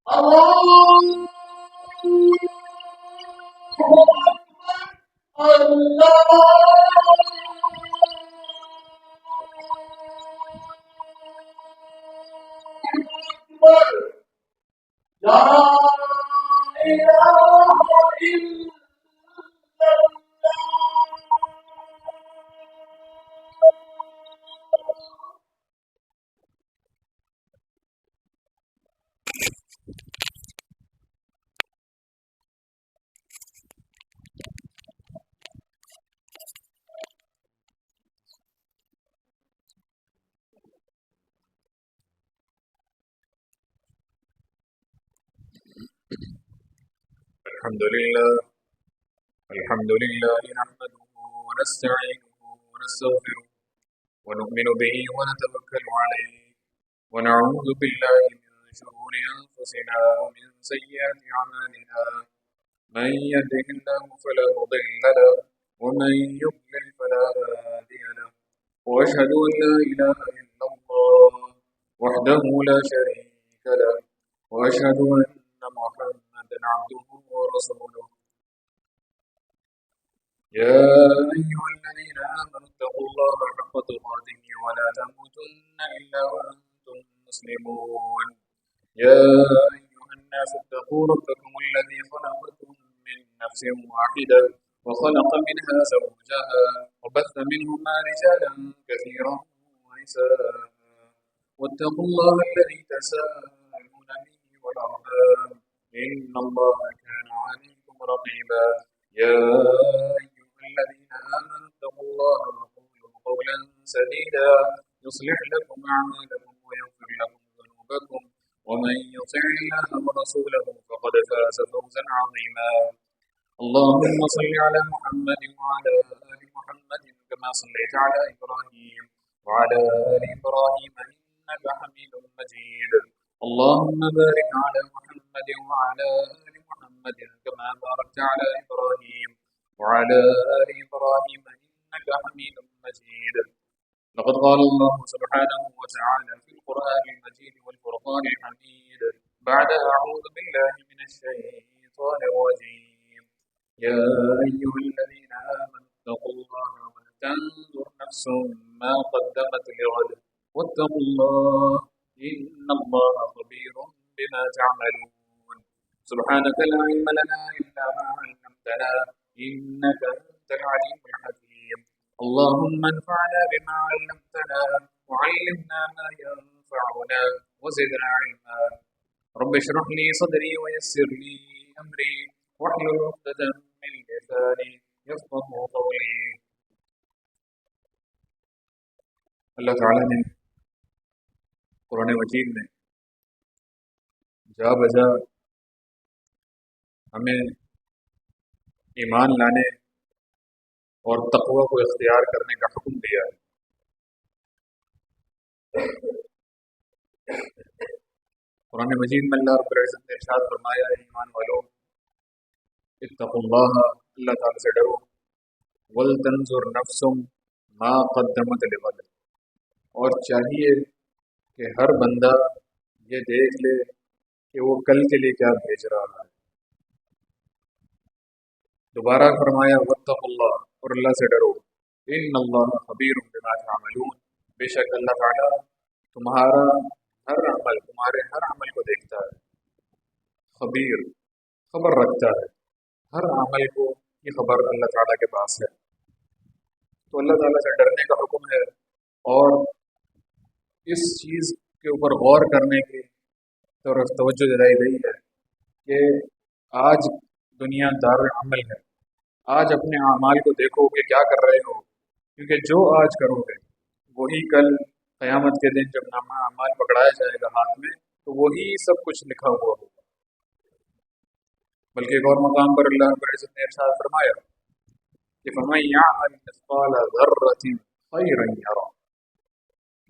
الله الله أكبر لا إله إلا الحمد لله نحمده ونستعينه ونستغفره ونؤمن به ونتوكل عليه ونعوذ بالله من شرور أنفسنا ومن سيئات أعمالنا من يهده الله فلا مضل له ومن يضلل فلا هادي له وأشهد أن لا إله إلا الله وحده لا شريك له وأشهد أن محمدا عبده ورسوله يا أيها الذين آمنوا اتقوا الله حق تقاته ولا تموتن إلا وأنتم مسلمون يا أيها الناس اتقوا ربكم الذي خلقكم من نفس واحدة وخلق منها زوجها وبث منهما رجالا كثيرا ونساء واتقوا الله الذي تساءلون به والأرحام إن الله كان عليكم رقيبا يا أيها الذين آمنوا اتقوا الله وقولوا قولا سديدا يصلح لكم أعمالكم ويغفر لكم ذنوبكم ومن يطع الله ورسوله فقد فاز فوزا عظيما اللهم صل على محمد وعلى آل محمد كما صليت على إبراهيم وعلى آل إبراهيم إنك حميد مجيد اللهم بارك على محمد وعلى آل محمد كما باركت على إبراهيم وعلى آل إبراهيم إنك حميد مجيد لقد قال الله سبحانه وتعالى في القرآن المجيد والفرقان الحميد بعد أعوذ بالله من الشيطان الرجيم يا أيها الذين آمنوا اتقوا الله ولتنظر نفس ما قدمت لغد واتقوا الله إن الله خبير بما تعملون سبحانك لا علم لنا إلا ما علمتنا إنك أنت العليم الحكيم اللهم انفعنا بما علمتنا وعلمنا ما ينفعنا وزدنا علما رب اشرح لي صدري ويسر لي أمري واحلل عقدة من لساني يفقه قولي اللہ تعالیٰ نے قرآن مجید میں جا بجا ہمیں ایمان لانے اور تقوی کو اختیار کرنے کا حکم دیا ہے۔ قرآن مجید میں اللہ رب العزت نے ارشاد فرمایا ہے ایمان والو اتقوا اللہ، اللہ تعالیٰ سے ڈرو، ولتنظر نفس ما قدمت لغد، اور چاہیے کہ ہر بندہ یہ دیکھ لے کہ وہ کل کے لیے کیا بھیج رہا ہے۔ دوبارہ فرمایا واتقوا اللہ، اور اللہ سے ڈرو، ان اللہ خبیر بما تعملون، بے شک اللہ تعالیٰ تمہارا ہر عمل، تمہارے ہر عمل کو دیکھتا ہے، خبیر خبر رکھتا ہے، ہر عمل کو یہ خبر اللہ تعالیٰ کے پاس ہے۔ تو اللہ تعالیٰ سے ڈرنے کا حکم ہے، اور اس چیز کے اوپر غور کرنے کی طرف توجہ دلائی گئی ہے کہ آج دنیا دار عمل ہے، آج اپنے اعمال کو دیکھو کہ کیا کر رہے ہو، کیونکہ جو آج کرو گے وہی کل قیامت کے دن جب نامہ اعمال پکڑایا جائے گا ہاتھ میں تو وہی سب کچھ لکھا ہوا ہوگا۔ بلکہ ایک اور مقام پر اللہ رب العزت نے ارشاد فرمایا کہ فَمَن يَعْمَلْ مِثْقَالَ ذَرَّةٍ خَيْرًا يَرَهُ،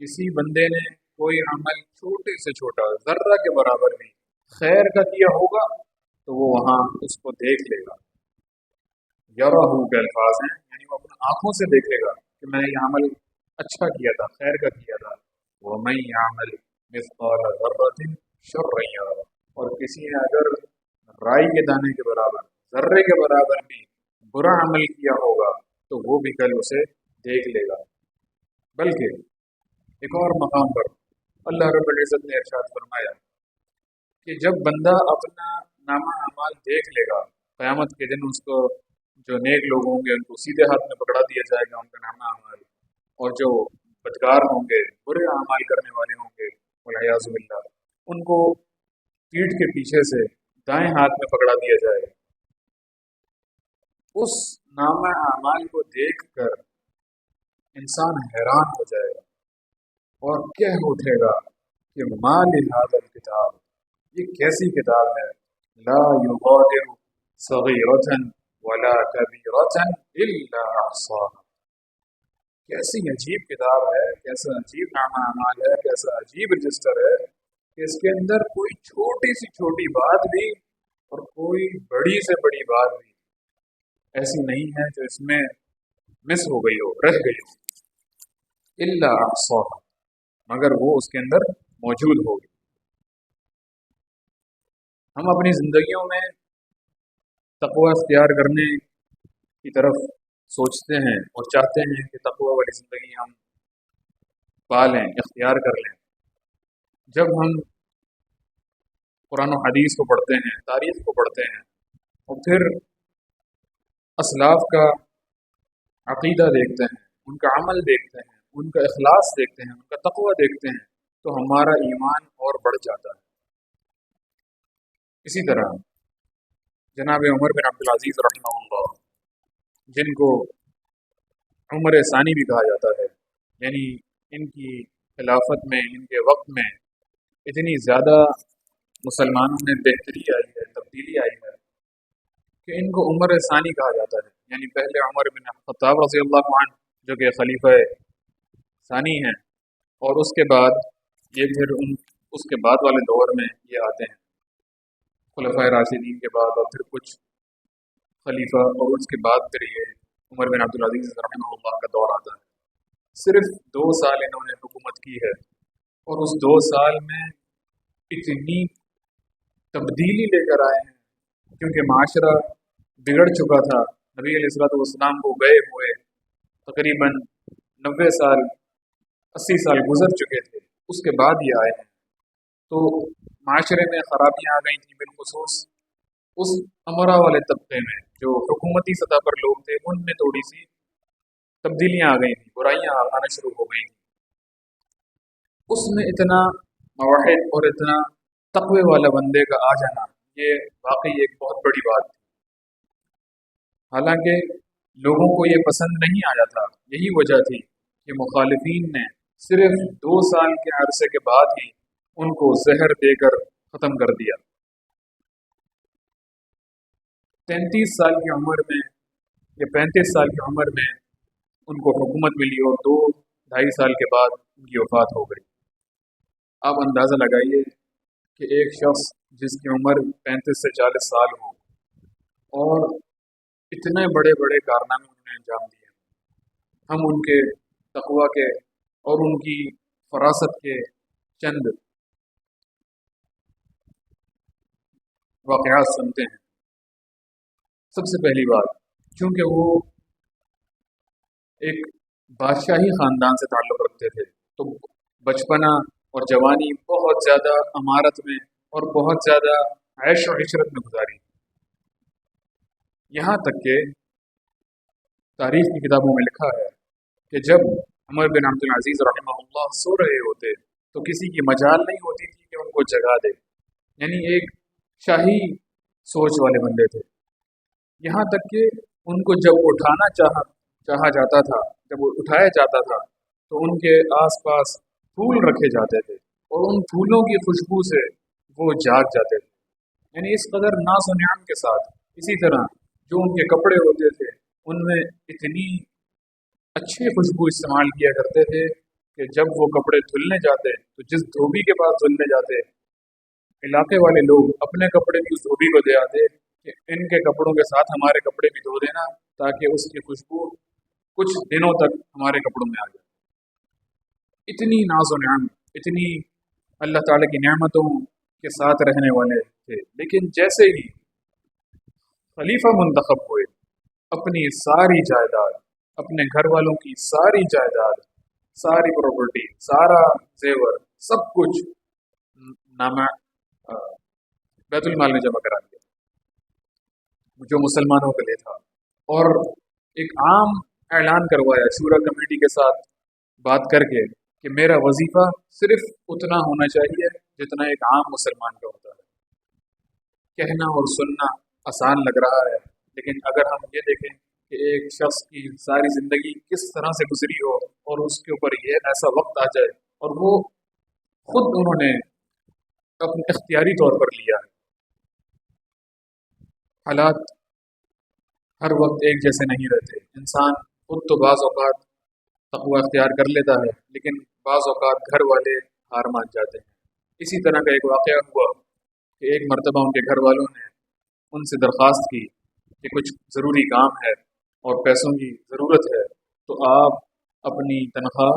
کسی بندے نے کوئی عمل چھوٹے سے چھوٹا ذرہ کے برابر بھی خیر کا کیا ہوگا تو وہ وہاں اس کو دیکھ لے گا۔ یرہو کے الفاظ ہیں، یعنی وہ اپنی آنکھوں سے دیکھے گا کہ میں یہ عمل اچھا کیا تھا، خیر کا کیا تھا۔ وَمَن يَعْمَلْ مِثْقَالَ ذَرَّةٍ شَرًّا يَرَهُ، اور کسی نے اگر رائی کے دانے کے برابر، ذرے کے برابر بھی برا عمل کیا ہوگا تو وہ بھی کل اسے دیکھ لے گا۔ بلکہ ایک اور مقام پر اللہ رب العزت نے ارشاد فرمایا کہ جب بندہ اپنا نامہ اعمال دیکھ لے گا، قیامت کے دن اس کو جو نیک لوگ ہوں گے ان کو سیدھے ہاتھ میں پکڑا دیا جائے گا ان کا نامہ اعمال، اور جو بدکار ہوں گے، برے اعمال کرنے والے ہوں گے، والعیاذ باللہ، ان کو پیٹھ کے پیچھے سے دائیں ہاتھ میں پکڑا دیا جائے گا۔ اس نامہ اعمال کو دیکھ کر انسان حیران ہو جائے گا اور کہہ اٹھے گا کہ ما لہذا الکتاب، یہ کیسی کتاب ہے، لا یغادر صغیرۃ ولا کبیرۃ الا احصاها، کیسی عجیب کتاب ہے، کیسا عجیب نامہ اعمال ہے، کیسا عجیب رجسٹر ہے کہ اس کے اندر کوئی چھوٹی سی چھوٹی بات بھی اور کوئی بڑی سے بڑی بات بھی ایسی نہیں ہے جو اس میں مس ہو گئی ہو، رہ گئی ہو، الا احصاها، مگر وہ اس کے اندر موجود ہوگی۔ ہم اپنی زندگیوں میں تقوی اختیار کرنے کی طرف سوچتے ہیں اور چاہتے ہیں کہ تقوی والی زندگی ہم پالیں، اختیار کر لیں۔ جب ہم قرآن و حدیث کو پڑھتے ہیں، تاریخ کو پڑھتے ہیں اور پھر اسلاف کا عقیدہ دیکھتے ہیں، ان کا عمل دیکھتے ہیں، ان کا اخلاص دیکھتے ہیں، ان کا تقوی دیکھتے ہیں، تو ہمارا ایمان اور بڑھ جاتا ہے۔ اسی طرح جناب عمر بن عبدالعزیز رحمہ اللہ، جن کو عمر ثانی بھی کہا جاتا ہے، یعنی ان کی خلافت میں، ان کے وقت میں اتنی زیادہ مسلمانوں میں بہتری آئی ہے، تبدیلی آئی ہے کہ ان کو عمر ثانی کہا جاتا ہے، یعنی پہلے عمر بن خطاب رضی اللہ عنہ جو کہ خلیفہ ثانی ہیں، اور اس کے بعد یہ پھر اس کے بعد والے دور میں یہ آتے ہیں خلفائے راشدین کے بعد، اور پھر کچھ خلیفہ، اور اس کے بعد پھر یہ عمر بن عبدالعزیز رحمہ اللہ کا دور آتا ہے۔ صرف 2 سال انہوں نے حکومت کی ہے، اور اس 2 سال میں اتنی تبدیلی لے کر آئے ہیں، کیونکہ معاشرہ بگڑ چکا تھا، نبی علیہ الصلوۃ والسلام کو گئے ہوئے تقریباً 90 سال 80 سال گزر چکے تھے، اس کے بعد یہ آئے ہیں، تو معاشرے میں خرابیاں آ گئی تھیں، بالخصوص اس امرا والے طبقے میں جو حکومتی سطح پر لوگ تھے، ان میں تھوڑی سی تبدیلیاں آ گئی تھیں، برائیاں آنا شروع ہو گئی تھیں۔ اس میں اتنا موحد اور اتنا تقوی والا بندے کا آ جانا، یہ واقعی ایک بہت بڑی بات تھی۔ حالانکہ لوگوں کو یہ پسند نہیں آیا تھا، یہی وجہ تھی کہ مخالفین نے صرف 2 سال کے عرصے کے بعد ہی ان کو زہر دے کر ختم کر دیا۔ 33 سال کی عمر میں یا 35 سال کی عمر میں ان کو حکومت ملی، اور 2-2.5 سال کے بعد ان کی وفات ہو گئی۔ آپ اندازہ لگائیے کہ ایک شخص جس کی عمر 35 سے 40 سال ہو اور اتنے بڑے بڑے کارنامے انہوں نے انجام دیے، ہم ان کے تقوی کے اور ان کی فراست کے چند واقعات سنتے ہیں۔ سب سے پہلی بات، چونکہ وہ ایک بادشاہی خاندان سے تعلق رکھتے تھے، تو بچپنا اور جوانی بہت زیادہ امارت میں اور بہت زیادہ عیش و عشرت میں گزاری، یہاں تک کہ تاریخ کی کتابوں میں لکھا ہے کہ جب عمر بن عبدالعزیز رحمہ اللہ سو رہے ہوتے تو کسی کی مجال نہیں ہوتی تھی کہ ان کو جگا دے، یعنی ایک شاہی سوچ والے بندے تھے، یہاں تک کہ ان کو جب اٹھانا چاہا جاتا تھا، جب وہ اٹھایا جاتا تھا تو ان کے آس پاس پھول رکھے جاتے تھے، اور ان پھولوں کی خوشبو سے وہ جاگ جاتے تھے، یعنی اس قدر ناز و نعم کے ساتھ۔ اسی طرح جو ان کے کپڑے ہوتے تھے ان میں اتنی اچھی خوشبو استعمال کیا کرتے تھے کہ جب وہ کپڑے دھلنے جاتے تو جس دھوبی کے پاس دھلنے جاتے، علاقے والے لوگ اپنے کپڑے بھی اس دھوبی کو دے آتے کہ ان کے کپڑوں کے ساتھ ہمارے کپڑے بھی دھو دینا، تاکہ اس کی خوشبو کچھ دنوں تک ہمارے کپڑوں میں آ جائے۔ اتنی ناز و نعم، اتنی اللہ تعالیٰ کی نعمتوں کے ساتھ رہنے والے تھے، لیکن جیسے ہی خلیفہ منتخب ہوئے، اپنی ساری جائیداد، اپنے گھر والوں کی ساری جائیداد، ساری پراپرٹی، سارا زیور، سب کچھ نام بیت المال میں جمع کرا دیا جو مسلمانوں کے لیے تھا، اور ایک عام اعلان کروایا شورا کمیٹی کے ساتھ بات کر کے کہ میرا وظیفہ صرف اتنا ہونا چاہیے جتنا ایک عام مسلمان کا ہوتا ہے۔ کہنا اور سننا آسان لگ رہا ہے، لیکن اگر ہم یہ دیکھیں کہ ایک شخص کی ساری زندگی کس طرح سے گزری ہو اور اس کے اوپر یہ ایسا وقت آ جائے اور وہ خود انہوں نے اپنے اختیاری طور پر لیا ہے۔ حالات ہر وقت ایک جیسے نہیں رہتے، انسان خود تو بعض اوقات تقوی اختیار کر لیتا ہے، لیکن بعض اوقات گھر والے ہار مان جاتے ہیں۔ اسی طرح کا ایک واقعہ ہوا کہ ایک مرتبہ ان کے گھر والوں نے ان سے درخواست کی کہ کچھ ضروری کام ہے اور پیسوں کی ضرورت ہے، تو آپ اپنی تنخواہ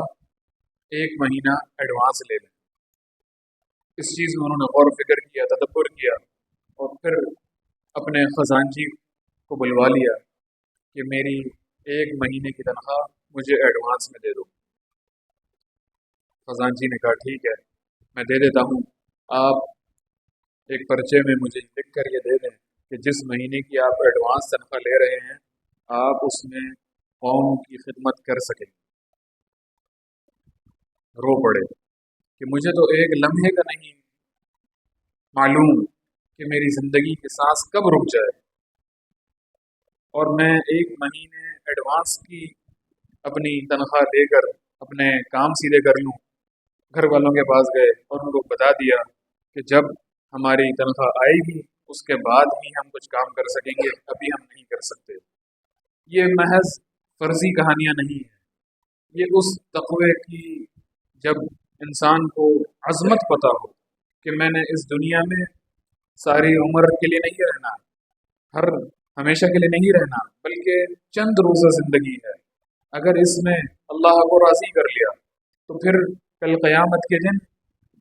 1 مہینہ ایڈوانس لے لیں۔ اس چیز میں انہوں نے غور و فکر کیا، تدبر کیا، اور پھر اپنے خزانچی کو بلوا لیا کہ میری 1 مہینے کی تنخواہ مجھے ایڈوانس میں دے دو۔ خزانچی نے کہا ٹھیک ہے، میں دے دیتا ہوں، آپ ایک پرچے میں مجھے لکھ کر یہ دے دیں کہ جس مہینے کی آپ ایڈوانس تنخواہ لے رہے ہیں آپ اس میں قوم کی خدمت کر سکیں۔ رو پڑے کہ مجھے تو ایک لمحے کا نہیں معلوم کہ میری زندگی کی سانس کب رک جائے، اور میں 1 مہینے ایڈوانس کی اپنی تنخواہ لے کر اپنے کام سیدھے کر لوں۔ گھر والوں کے پاس گئے اور ان کو بتا دیا کہ جب ہماری تنخواہ آئے گی اس کے بعد ہی ہم کچھ کام کر سکیں گے، ابھی ہم نہیں کر سکتے۔ یہ محض فرضی کہانیاں نہیں ہیں، یہ اس تقوی کی، جب انسان کو عظمت پتہ ہو کہ میں نے اس دنیا میں ساری عمر کے لیے نہیں رہنا، ہر ہمیشہ کے لیے نہیں رہنا، بلکہ چند روزہ زندگی ہے، اگر اس میں اللہ کو راضی کر لیا تو پھر کل قیامت کے دن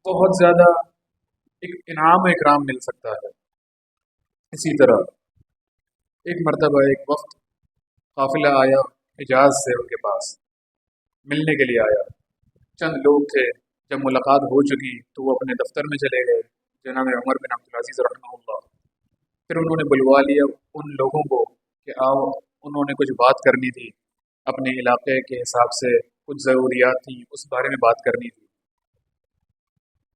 بہت زیادہ ایک انعام و اکرام مل سکتا ہے۔ اسی طرح ایک مرتبہ ایک وقت قافلہ آیا حجاز سے، ان کے پاس ملنے کے لیے آیا، چند لوگ تھے، جب ملاقات ہو چکی تو وہ اپنے دفتر میں چلے گئے، جناب عمر بن عبدالعزیز رحمہ اللہ۔ پھر انہوں نے بلوا لیا ان لوگوں کو کہ آؤ، انہوں نے کچھ بات کرنی تھی، اپنے علاقے کے حساب سے کچھ ضروریات تھیں، اس بارے میں بات کرنی تھی۔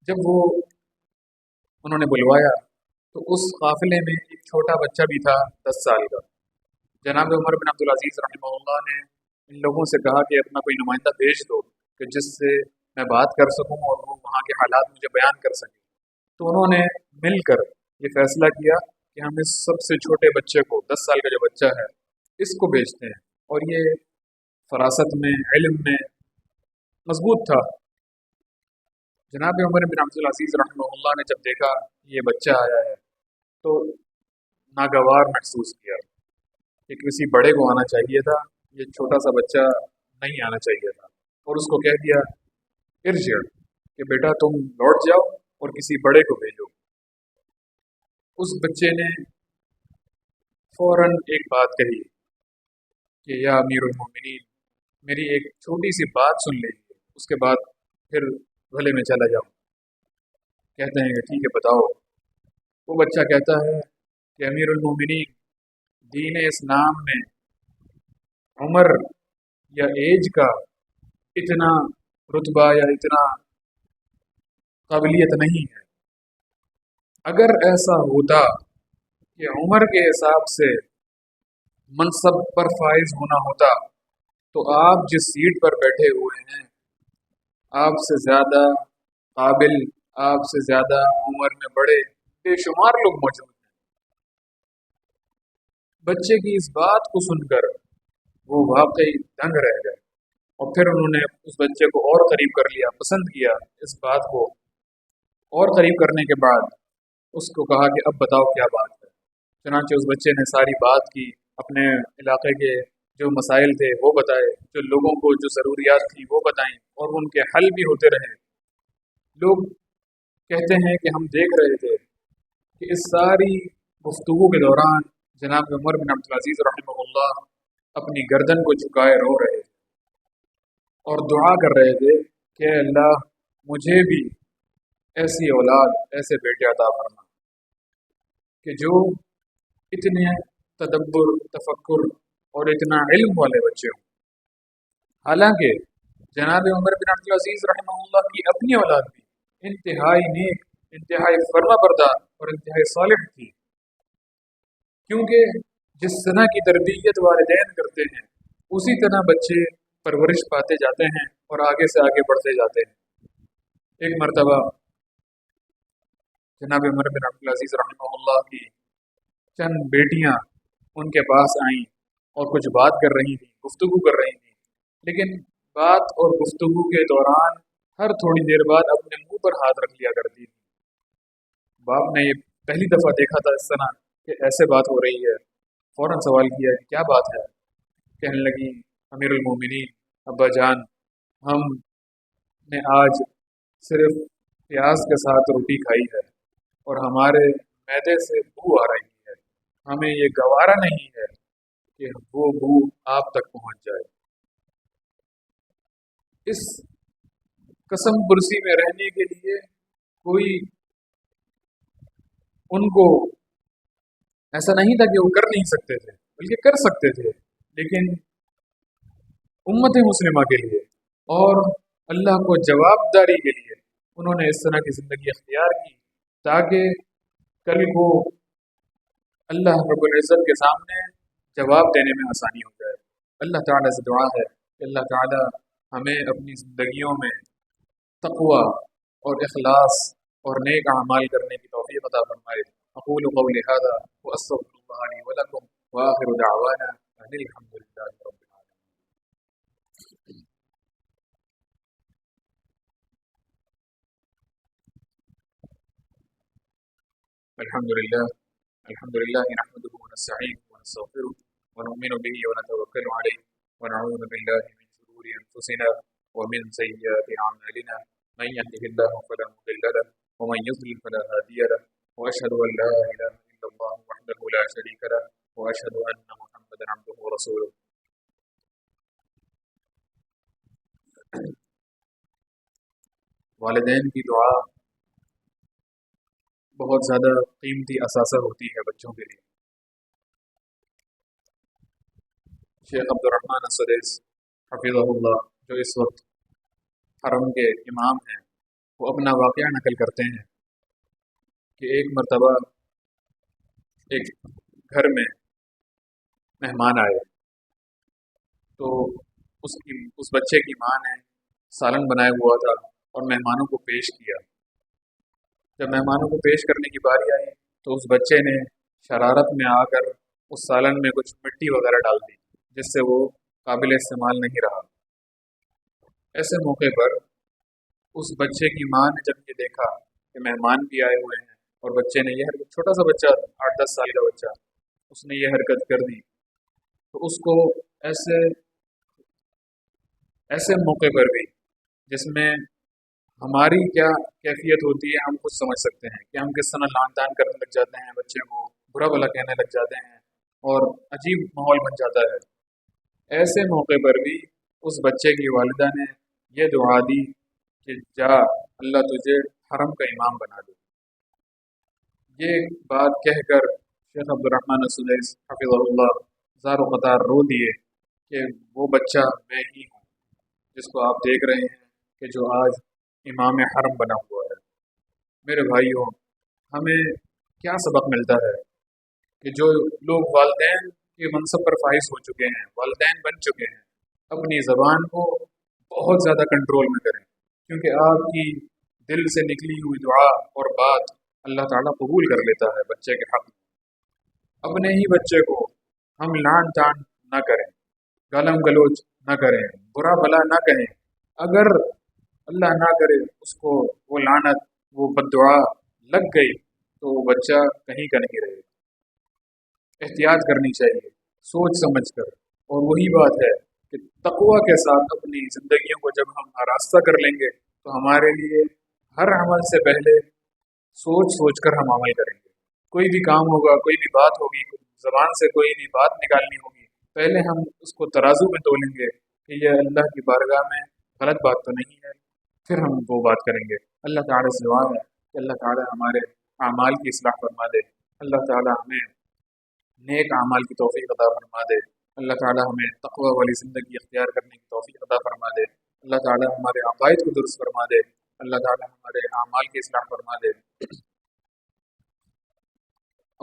جب وہ انہوں نے بلوایا تو اس قافلے میں ایک چھوٹا بچہ بھی تھا، 10 سال کا۔ جناب عمر بن عبدالعزیز رحمہ اللہ نے ان لوگوں سے کہا کہ اپنا کوئی نمائندہ بھیج دو کہ جس سے میں بات کر سکوں اور وہ وہاں کے حالات مجھے بیان کر سکیں۔ تو انہوں نے مل کر یہ فیصلہ کیا کہ ہم اس سب سے چھوٹے بچے کو، 10 سال کا جو بچہ ہے، اس کو بھیجتے ہیں، اور یہ فراست میں، علم میں مضبوط تھا۔ جناب عمر بن عبدالعزیز رحمہ اللہ نے جب دیکھا یہ بچہ آیا ہے تو ناگوار محسوس کیا کہ کسی بڑے کو آنا چاہیے تھا، یہ چھوٹا سا بچہ نہیں آنا چاہیے تھا، اور اس کو کہہ دیا ارجع، کہ بیٹا تم لوٹ جاؤ اور کسی بڑے کو بھیجو۔ اس بچے نے فوراً ایک بات کہی کہ یا امیر المومنین، میری ایک چھوٹی سی بات سن لیجیے، اس کے بعد پھر بھلے میں چلا جاؤں۔ کہتے ہیں کہ ٹھیک ہے بتاؤ۔ وہ بچہ کہتا ہے کہ امیر المومنین، دین اسلام میں عمر یا ایج کا اتنا رتبہ یا اتنا قابلیت نہیں ہے۔ اگر ایسا ہوتا کہ عمر کے حساب سے منصب پر فائز ہونا ہوتا تو آپ جس سیٹ پر بیٹھے ہوئے ہیں آپ سے زیادہ قابل، آپ سے زیادہ عمر میں بڑے بے شمار لوگ موجود ہیں۔ بچے کی اس بات کو سن کر وہ واقعی دنگ رہ گئے، اور پھر انہوں نے اس بچے کو اور قریب کر لیا، پسند کیا اس بات کو، اور قریب کرنے کے بعد اس کو کہا کہ اب بتاؤ کیا بات ہے۔ چنانچہ اس بچے نے ساری بات کی، اپنے علاقے کے جو مسائل تھے وہ بتائے، جو لوگوں کو جو ضروریات تھیں وہ بتائیں، اور ان کے حل بھی ہوتے رہے۔ لوگ کہتے ہیں کہ ہم دیکھ رہے تھے کہ اس ساری گفتگو کے دوران جناب عمر بن عبدالعزیز رحمہ اللہ اپنی گردن کو جھکائے رو رہے تھے اور دعا کر رہے تھے کہ اللہ مجھے بھی ایسی اولاد، ایسے بیٹے عطا فرما کہ جو اتنے تدبر، تفکر اور اتنا علم والے بچے ہوں۔ حالانکہ جناب عمر بن عبدالعزیز رحمہ اللہ کی اپنی اولاد بھی انتہائی نیک، انتہائی فرما بردار اور انتہائی صالح تھی، کیونکہ جس طرح کی تربیت والدین کرتے ہیں اسی طرح بچے پرورش پاتے جاتے ہیں اور آگے سے آگے بڑھتے جاتے ہیں۔ ایک مرتبہ جناب عمر بن عبدالعزیز رحمہ اللہ کی چند بیٹیاں ان کے پاس آئیں اور کچھ بات کر رہی تھیں، گفتگو کر رہی تھیں، لیکن بات اور گفتگو کے دوران ہر تھوڑی دیر بعد اپنے منہ پر ہاتھ رکھ لیا کرتی تھی۔ باپ نے یہ پہلی دفعہ دیکھا تھا اس طرح کہ ایسے بات ہو رہی ہے، فوراً سوال کیا کہ کیا بات ہے؟ کہنے لگی امیر المومنین، ابا جان، ہم نے آج صرف پیاز کے ساتھ روٹی کھائی ہے اور ہمارے معدے سے بو آ رہی ہے، ہمیں یہ گوارا نہیں ہے کہ وہ بو آپ تک پہنچ جائے۔ اس قسم پرسی میں رہنے کے لیے کوئی ان کو ایسا نہیں تھا کہ وہ کر نہیں سکتے تھے، بلکہ کر سکتے تھے، لیکن امت مسلمہ کے لیے اور اللہ کو جواب داری کے لیے انہوں نے اس طرح کی زندگی اختیار کی تاکہ کل کو اللہ رب العزت کے سامنے جواب دینے میں آسانی ہو جائے۔ اللہ تعالیٰ سے دعا ہے کہ اللہ تعالیٰ ہمیں اپنی زندگیوں میں تقوی اور اخلاص اور نیک اعمال کرنے کی توفیق عطا فرمائے۔ اقول قولی ھذا واستغفر اللہ لی ولکم وآخر دعوانا ان الحمد للہ رب العالمین۔ الحمد للہ نحمده ونستعینه ونستغفره ونؤمن به ونتوکل علیہ ونعوذ باللہ من شرور انفسنا ومن سیئات اعمالنا من يهده الله فلا مضل له ومن يضلل فلا هادي له واشهد ان لا اله الا الله وحده لا شريك له واشهد ان محمدا عبده ورسوله۔ والدین کی دعا بہت زیادہ قیمتی اثاثہ ہوتی ہے بچوں کے لیے۔ شیخ عبد الرحمن السدیس حفظہ اللہ جو اس وقت حرم کے امام ہیں، وہ اپنا واقعہ نقل کرتے ہیں کہ ایک مرتبہ ایک گھر میں مہمان آئے تو اس بچے کی ماں نے سالن بنایا ہوا تھا اور مہمانوں کو پیش کیا۔ جب مہمانوں کو پیش کرنے کی باری آئی تو اس بچے نے شرارت میں آ کر اس سالن میں کچھ مٹی وغیرہ ڈال دی جس سے وہ قابل استعمال نہیں رہا۔ ایسے موقع پر اس بچے کی ماں نے جب یہ دیکھا کہ مہمان بھی آئے ہوئے ہیں اور بچے نے یہ حرکت، چھوٹا سا بچہ 8-10 سال کا بچہ، اس نے یہ حرکت کر دی، تو اس کو ایسے موقع پر بھی جس میں ہماری کیا کیفیت ہوتی ہے ہم خود سمجھ سکتے ہیں کہ ہم کس طرح لان تان کرنے لگ جاتے ہیں، بچے کو برا بھلا کہنے لگ جاتے ہیں اور عجیب ماحول بن جاتا ہے۔ ایسے موقع پر بھی اس بچے کی والدہ نے یہ دعا دی کہ جا اللہ تجھے حرم کا امام بنا دے۔ یہ بات کہہ کر شیخ عبد الرحمن السدیس حفظہ اللہ زار و قطار رو دیے کہ وہ بچہ میں ہی ہوں جس کو آپ دیکھ رہے ہیں کہ جو آج امام حرم بنا ہوا ہے۔ میرے بھائیوں، ہمیں کیا سبق ملتا ہے کہ جو لوگ والدین کے منصب پر فائز ہو چکے ہیں، والدین بن چکے ہیں، اپنی زبان کو بہت زیادہ کنٹرول میں کریں، کیونکہ آپ کی دل سے نکلی ہوئی دعا اور بات اللہ تعالیٰ قبول کر لیتا ہے بچے کے حق میں۔ اپنے ہی بچے کو ہم لان تان نہ کریں، گالم گلوچ نہ کریں، برا بھلا نہ کہیں۔ اگر اللہ نہ کرے اس کو وہ لعنت، وہ بددعا لگ گئی تو وہ بچہ کہیں کا نہیں رہے گا۔ احتیاط کرنی چاہیے سوچ سمجھ کر، اور وہی بات ہے کہ تقوی کے ساتھ اپنی زندگیوں کو جب ہم آراستہ کر لیں گے تو ہمارے لیے ہر عمل سے پہلے سوچ سوچ کر ہم عمل کریں گے. کوئی بھی کام ہوگا، کوئی بھی بات ہوگی، زبان سے کوئی بھی بات نکالنی ہوگی، پہلے ہم اس کو ترازو میں تولیں گے کہ یہ اللہ کی بارگاہ میں غلط بات تو نہیں ہے، پھر ہم وہ بات کریں گے. اللہ تعالیٰ سے دعا ہے کہ اللہ تعالیٰ ہمارے اعمال کی اصلاح فرما دے. اللہ تعالیٰ ہمیں نیک اعمال کی توفیق عطا فرما دے. اللہ تعالیٰ ہمیں تقوی والی زندگی اختیار کرنے کی توفیق عطا فرما دے. اللہ تعالیٰ ہمارے عقائد کو درست فرما دے. اللہ تعالیٰ ہمارے اعمال کی اصلاح فرما دے.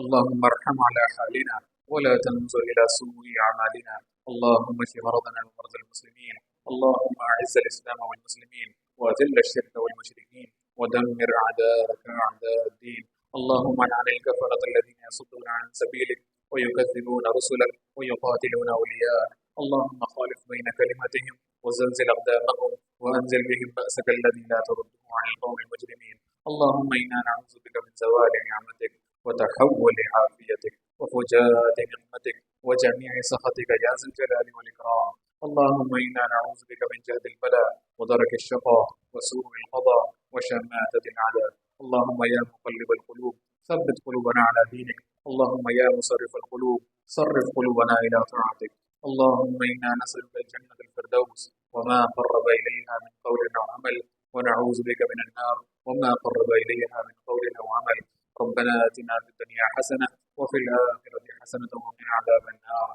اللهم ارحم على حالنا ولا تنظر إلى سوء أعمالنا. اللهم اشف مرضنا ومرضى المسلمين. اللهم أعز الإسلام والمسلمين وأذل الشرك والمشركين ودمر أعداءك أعداء الدين. اللهم لعن الكفرة الذين يصدون عن سبيلك ويكذبون رسلك ويقاتلون أولياءك. اللهم خالف بين كلمتهم وزلزل أقدامهم وأنزل بهم بأسك الذي لا ترده عن القوم المجرمين. اللهم إنا نعوذ بك من زوال نعمتك وتحول عافيتك وفجاءة نقمتك وجميع سخطك يا ذا الجلال والإكرام. اللهم إنا نعوذ بك من جهد البلاء ودرك الشقاء وسوء القضاء وشماتة الأعداء. اللهم يا مقلب القلوب ثبت قلوبنا على دينك. اللهم يا مصرف القلوب صرف قلوبنا إلى طاعتك. اللهم إنا نسألك الجنة الفردوس وما قرب إليها من قول أو عمل، ونعوذ بك من النار وما قرب إليها من قول أو عمل. ربنا آتنا في الدنيا حسنة وفي الآخرة حسنة وقنا عذاب النار.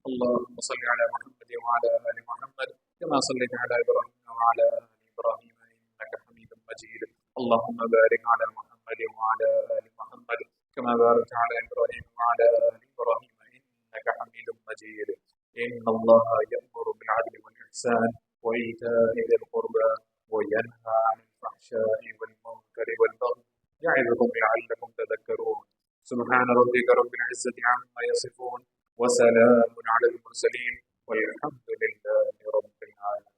اللهم صل على محمد وعلى آل محمد كما صليت على إبراهيم وعلى آل إبراهيم إنك حميد مجيد. اللهم بارك على محمد وعلى آل محمد كما باركت على إبراهيم وعلى آل إبراهيم إنك حميد مجيد. إن الله يأمر بالعدل والإحسان وإيتاء ذي القربى وينهى عن الفحشاء والمنكر والبغي يعظكم لعلكم تذكرون. سبحان ربك رب العزة عما يصفون وسلام على المرسلين والحمد لله رب العالمين.